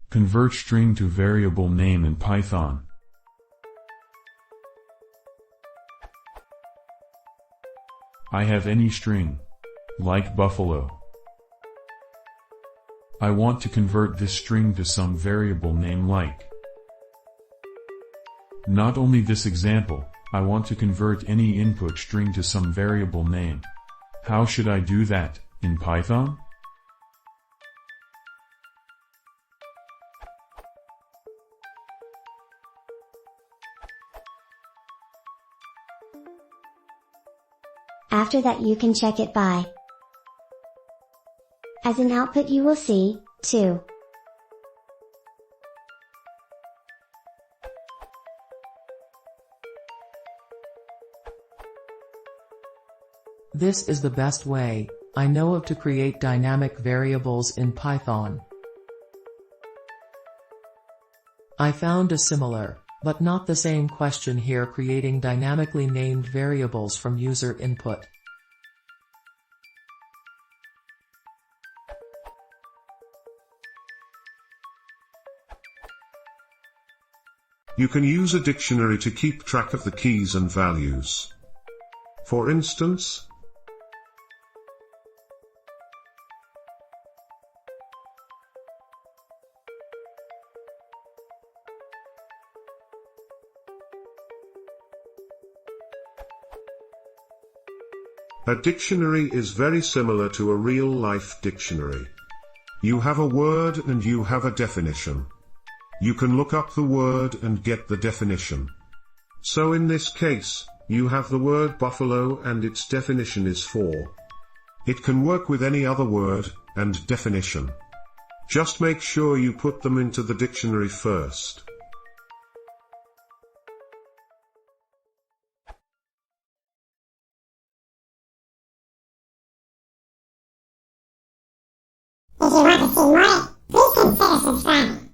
Convert string to variable name in Python. I have any string, like buffalo. I want to convert this string to some variable name like. Not only this example, I want to convert any input string to some variable name. How should I do that, in Python? After that you can check it by. As an output you will see, 2. This is the best way I know of to create dynamic variables in Python. I found a similar, but not the same question here, creating dynamically named variables from user input. You can use a dictionary to keep track of the keys and values. For instance, a dictionary is very similar to a real-life dictionary. You have a word and you have a definition. You can look up the word and get the definition. So in this case, you have the word buffalo and its definition is 4. It can work with any other word and definition. Just make sure you put them into the dictionary first. If you want to see more, please consider subscribing.